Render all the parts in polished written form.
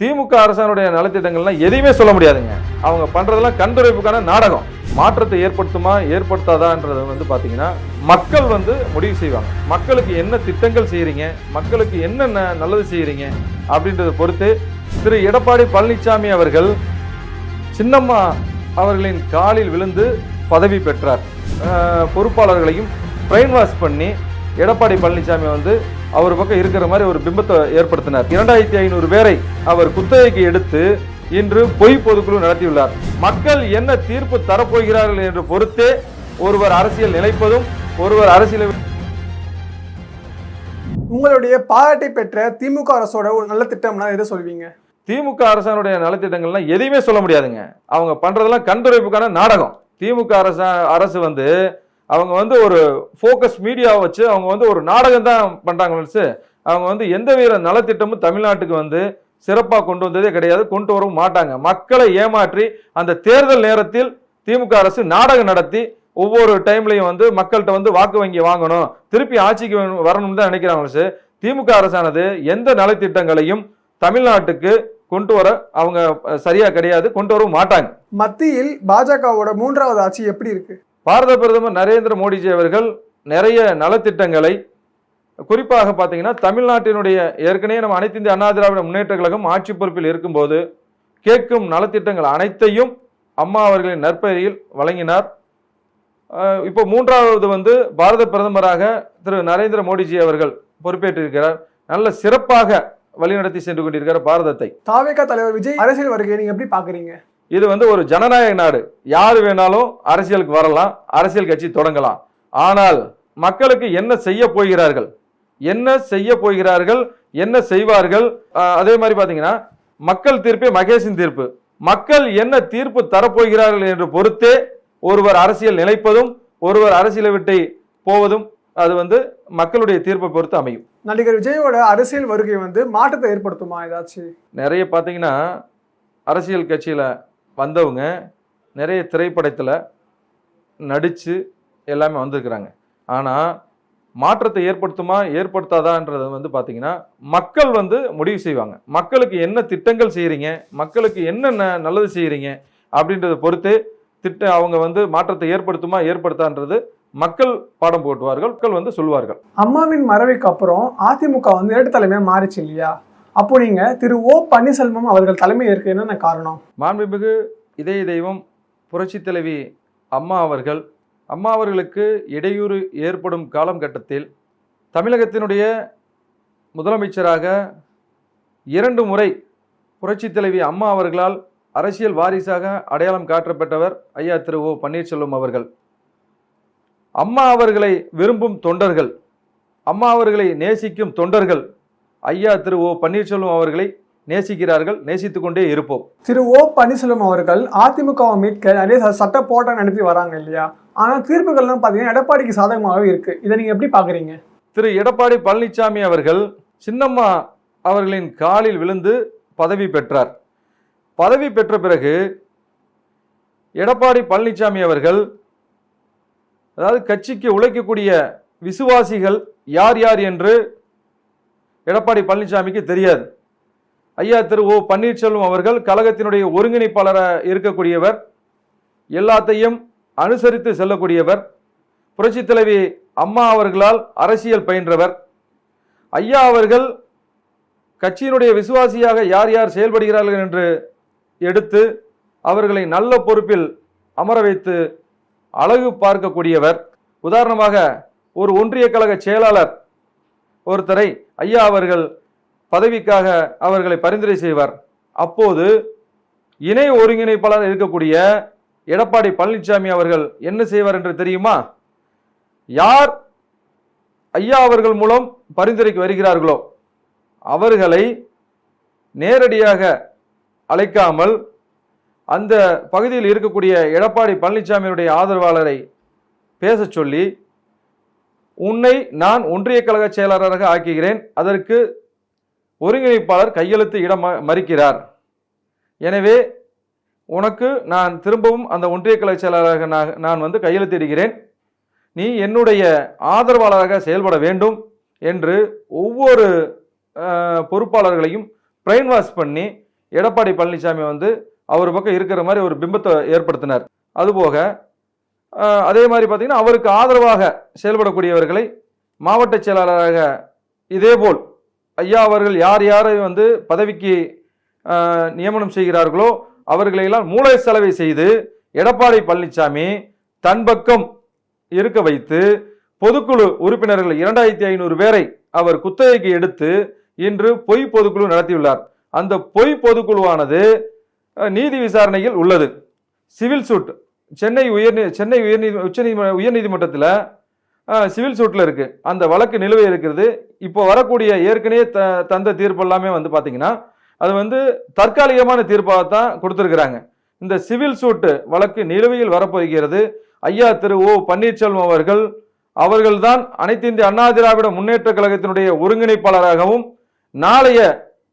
திமுக அரசானுடைய நலத்திட்டங்கள்லாம் எதையுமே சொல்ல முடியாதுங்க. அவங்க பண்றதெல்லாம் கண்டுரைப்புக்கான நாடகம். மாற்றத்தை ஏற்படுத்துமா ஏற்படுத்தாதான்றது வந்து பாத்தீங்கன்னா மக்கள் வந்து முடிவு செய்வாங்க. மக்களுக்கு என்ன திட்டங்கள் செய்யறீங்க, மக்களுக்கு என்ன நல்லது செய்யறீங்க அப்படின்றத பொறுத்து திரு எடப்பாடி பழனிசாமி அவர்கள் சின்னம்மா அவர்களின் காலில் விழுந்து பதவி பெற்றார். பொறுப்பாளர்களையும் பிரெயின் வாஷ் பண்ணி எடப்பாடி பழனிசாமி வந்து அவர் பக்கம் இருக்கிற மாதிரி ஒரு பிம்பத்தை ஏற்படுத்தினார். 2500 பேரை அவர் குத்தகைக்கு எடுத்து இன்று பொய் பொதுக்குழு நடத்தியுள்ளார். மக்கள் என்ன தீர்ப்பு தரப்போகிறார்கள் என்று பொறுத்தே ஒருவர் அரசியல் நிலைப்பதும் ஒருவர் அரசியல். உங்களுடைய பாராட்டை பெற்ற திமுக அரசோட ஒரு நல்ல திட்டம்னா எதை சொல்வீங்க? திமுக அரசானுடைய நலத்திட்டங்கள்லாம் எதையுமே சொல்ல முடியாதுங்க. அவங்க பண்றதெல்லாம் கண்டுரைப்புக்கான நாடகம். திமுக அரசு வந்து அவங்க வந்து ஒரு ஃபோக்கஸ் மீடியாவை வச்சு அவங்க வந்து ஒரு நாடகம் தான் பண்றாங்க. அவங்க வந்து எந்த வித நலத்திட்டமும் தமிழ்நாட்டுக்கு வந்து சிறப்பாக கொண்டு வந்ததே கிடையாது, கொண்டு வரவும் மாட்டாங்க. மக்களை ஏமாற்றி அந்த தேர்தல் நேரத்தில் திமுக அரசு நாடகம் நடத்தி ஒவ்வொரு டைம்லையும் வந்து மக்கள்கிட்ட வந்து வாக்கு வங்கி வாங்கணும், திருப்பி ஆட்சிக்கு வரணும்னு தான் நினைக்கிறாங்க. திமுக அரசானது எந்த நலத்திட்டங்களையும் தமிழ்நாட்டுக்கு கொண்டு வர அவங்க சரியா கிடையாது, கொண்டு வரவும் மாட்டாங்க. மத்தியில் பாஜகவோட 3வது ஆட்சி எப்படி இருக்கு? பாரத பிரதமர் நரேந்திர மோடிஜி அவர்கள் நிறைய நலத்திட்டங்களை, குறிப்பாக பார்த்தீங்கன்னா தமிழ்நாட்டினுடைய ஏற்கனவே நம்ம அனைத்து இந்திய அண்ணா திராவிட முன்னேற்ற கழகம் ஆட்சி பொறுப்பில் இருக்கும்போது கேட்கும் நலத்திட்டங்கள் அனைத்தையும் அம்மா அவர்களின் நற்பெயரில் வழங்கினார். இப்போ 3வது வந்து பாரத பிரதமராக திரு நரேந்திர மோடிஜி அவர்கள் பொறுப்பேற்றிருக்கிறார். நல்ல சிறப்பாக வழிநடத்தி சென்று கொண்டிருக்கிற பாரதத்தை. தாவேக தலைவர் விஜய் அரசியல் வருகையை நீங்க எப்படி பாக்குறீங்க? இது வந்து ஒரு ஜனநாயக நாடு. யாரு வேணாலும் அரசியலுக்கு வரலாம், அரசியல் கட்சி தொடங்கலாம். ஆனால் மக்களுக்கு என்ன செய்ய போகிறார்கள், என்ன செய்ய போகிறார்கள், என்ன செய்வார்கள்? அதே மாதிரி பாத்தீங்கன்னா மக்கள் தீர்ப்பே மகேஷின் தீர்ப்பு. மக்கள் என்ன தீர்ப்பு தரப்போகிறார்கள் என்று பொறுத்தே ஒருவர் அரசியல் நிலைப்பதும் ஒருவர் அரசியலை விட்டு போவதும் அது வந்து மக்களுடைய தீர்ப்பை பொறுத்து அமையும். நடிகர் விஜயோட அரசியல் வருகை வந்து மாற்றத்தை ஏற்படுத்துமா? ஏதாச்சும் நிறைய பாத்தீங்கன்னா அரசியல் கட்சியில வந்தவங்க நிறைய திரைப்படத்தில் நடித்து எல்லாமே வந்திருக்கிறாங்க. ஆனால் மாற்றத்தை ஏற்படுத்துமா ஏற்படுத்தாதான்றது வந்து பார்த்தீங்கன்னா மக்கள் வந்து முடிவு செய்வாங்க. மக்களுக்கு என்ன திட்டங்கள் செய்கிறீங்க, மக்களுக்கு என்ன நல்லது செய்கிறீங்க அப்படின்றத பொறுத்து அவங்க வந்து மாற்றத்தை ஏற்படுத்துமா ஏற்படுத்தான்றது மக்கள் பாடம் போட்டுவார்கள், மக்கள் வந்து சொல்வார்கள். அம்மாவின் மறைவுக்கு அப்புறம் அதிமுக வந்து இரண்டு தலைமையாக மாறிச்சு இல்லையா? அப்போ நீங்க திரு ஓ பன்னீர்செல்வம் அவர்கள் தலைமை ஏற்க என்ன காரணம்? மாண்புமிகு இதய தெய்வம் புரட்சி தலைவி அம்மா அவர்களுக்கு இடையூறு ஏற்படும் காலகட்டத்தில் தமிழகத்தினுடைய முதலமைச்சராக 2 முறை புரட்சி தலைவி அம்மா அவர்களால் அரசியல் வாரிசாக அடையாளம் காட்டப்பட்டவர் ஐயா திரு ஓ பன்னீர்செல்வம் அவர்கள். அம்மா அவர்களை விரும்பும் தொண்டர்கள், அம்மா அவர்களை நேசிக்கும் தொண்டர்கள் ஐயா திரு ஓ பன்னீர்செல்வம் அவர்களை நேசிக்கிறார்கள், நேசித்துக் கொண்டே இருப்போம். திரு ஓ பன்னீர்செல்வம் அவர்கள் அதிமுகவை மீட்க நிறைய சட்ட போராட்டம் நடத்தி வராங்க இல்லையா? ஆனால் தீர்ப்புகள்லாம் பார்த்தீங்கன்னா எடப்பாடிக்கு சாதகமாகவே இருக்கு. இதை நீங்க எப்படி பாக்குறீங்க? திரு எடப்பாடி பழனிசாமி அவர்கள் சின்னம்மா அவர்களின் காலில் விழுந்து பதவி பெற்றார். பதவி பெற்ற பிறகு எடப்பாடி பழனிசாமி அவர்கள், அதாவது கட்சிக்கு உழைக்கக்கூடிய விசுவாசிகள் யார் யார் என்று எடப்பாடி பழனிசாமிக்கு தெரியாது. ஐயா திரு ஓ பன்னீர்செல்வம் அவர்கள் கழகத்தினுடைய ஒருங்கிணைப்பாளராக இருக்கக்கூடியவர், எல்லாத்தையும் அனுசரித்து செல்லக்கூடியவர், புரட்சி தலைவி அம்மா அவர்களால் அரசியல் பயின்றவர். ஐயா அவர்கள் கட்சியினுடைய விசுவாசியாக யார் யார் செயல்படுகிறார்கள் என்று எடுத்து அவர்களை நல்ல பொறுப்பில் அமர வைத்து அழகு பார்க்கக்கூடியவர். உதாரணமாக ஒரு ஒன்றிய கழக செயலாளர் ஒருத்தரை ஐயா அவர்கள் பதவிக்காக அவர்களை பரிந்துரை செய்வார். அப்போது இணை ஒருங்கிணைப்பாளர் இருக்கக்கூடிய எடப்பாடி பழனிசாமி அவர்கள் என்ன செய்வார் என்று தெரியுமா? யார் ஐயா அவர்கள் மூலம் பரிந்துரைக்கு வருகிறார்களோ அவர்களை நேரடியாக அழைக்காமல் அந்த பகுதியில் இருக்கக்கூடிய எடப்பாடி பழனிசாமியுடைய ஆதரவாளரை பேச சொல்லி, உன்னை நான் ஒன்றிய கழக செயலாளராக ஆக்குகிறேன், அதற்கு ஒருங்கிணைப்பாளர் கையெழுத்து இட மறுக்கிறார், எனவே உனக்கு நான் திரும்பவும் அந்த ஒன்றிய கழக செயலாளராக நான் வந்து கையெழுத்து இடுகிறேன், நீ என்னுடைய ஆதரவாளராக செயல்பட வேண்டும் என்று ஒவ்வொரு பொறுப்பாளர்களையும் பிரெயின் வாஷ் பண்ணி எடப்பாடி பழனிசாமி வந்து அவர் பக்கம் இருக்கிற மாதிரி ஒரு பிம்பத்தை ஏற்படுத்தினார். அதுபோக அதே மாதிரி பார்த்தீங்கன்னா அவருக்கு ஆதரவாக செயல்படக்கூடியவர்களை மாவட்ட செயலாளராக இதேபோல் ஐயா அவர்கள் யார் யாரை வந்து பதவிக்கு நியமனம் செய்கிறார்களோ அவர்களையெல்லாம் மூளை செலவை செய்து எடப்பாடி பழனிசாமி தன் பக்கம் இருக்க வைத்து பொதுக்குழு உறுப்பினர்கள் 2500 பேரை அவர் குத்தகைக்கு எடுத்து இன்று பொய் பொதுக்குழு நடத்தியுள்ளார். அந்த பொய் பொதுக்குழுவானது நீதி விசாரணையில் உள்ளது. சிவில் சூட் சென்னை உயர்நீதிமன்றத்தில் சிவில் சூட்டில் இருக்கு. அந்த வழக்கு நிலுவை இருக்கிறது. இப்போ வரக்கூடிய ஏற்கனவே தந்த தீர்ப்பு எல்லாமே வந்து பார்த்தீங்கன்னா அது வந்து தற்காலிகமான தீர்ப்பாக தான் கொடுத்துருக்குறாங்க. இந்த சிவில் சூட்டு வழக்கு நிலுவையில் வரப்போகிறது. ஐயா திரு ஓ பன்னீர்செல்வம் அவர்கள்தான் அனைத்து இந்திய அண்ணா திராவிட முன்னேற்ற கழகத்தினுடைய ஒருங்கிணைப்பாளராகவும் நாளைய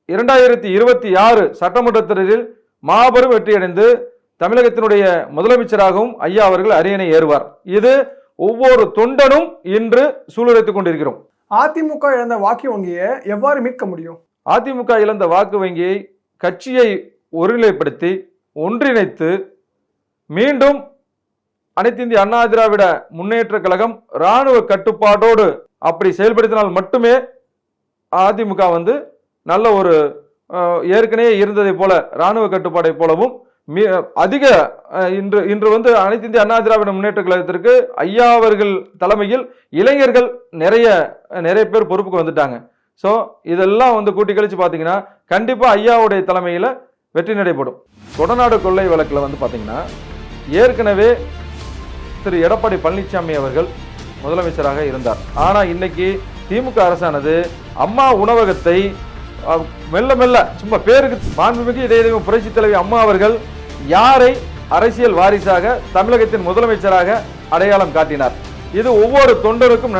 2026 சட்டமன்ற தேர்தலில் மாபெரும் வெற்றியடைந்து தமிழகத்தினுடைய முதலமைச்சராகவும் ஐயா அவர்கள் அரியணை ஏறுவார். இது ஒவ்வொரு தொண்டனும் இன்று சூளுரைத்துக் கொண்டிருக்கிறோம். அதிமுக இழந்த வாக்கு வங்கியை எவ்வாறு மீட்க முடியும்? அதிமுக இழந்த வாக்கு வங்கியை கட்சியை ஒருநிலைப்படுத்தி ஒன்றிணைத்து மீண்டும் அனைத்து இந்திய அண்ணா திராவிட முன்னேற்ற கழகம் இராணுவ கட்டுப்பாட்டோடு அப்படி செயல்படுத்தினால் மட்டுமே அதிமுக வந்து நல்ல ஒரு ஏற்கனவே இருந்ததை போல இராணுவ கட்டுப்பாடை போலவும் அதிக இன்று வந்து அனைத்து இந்திய அண்ணா திராவிட முன்னேற்ற கழகத்திற்கு ஐயா அவர்கள் தலைமையில் இளைஞர்கள் நிறைய பேர் பொறுப்புக்கு வந்துட்டாங்க. ஸோ இதெல்லாம் வந்து கூட்டி கழிச்சு பார்த்தீங்கன்னா கண்டிப்பாக ஐயாவுடைய தலைமையில் வெற்றி நடைபெறும். கொடநாடு கொள்ளை வழக்கில் வந்து பார்த்தீங்கன்னா ஏற்கனவே திரு எடப்பாடி பழனிசாமி அவர்கள் முதலமைச்சராக இருந்தார். ஆனால் இன்னைக்கு திமுக அரசானது அம்மா உணவகத்தை மெல்ல மெல்ல சும்மா பேருக்கு மாண்புமிகு இதய புரட்சி தலைவி அம்மா அவர்கள் யாரை அரசியல் வாரிசாக தமிழகத்தின் முதலமைச்சராக அடையாளம் காட்டினார். இது ஒவ்வொரு தொண்டருக்கும்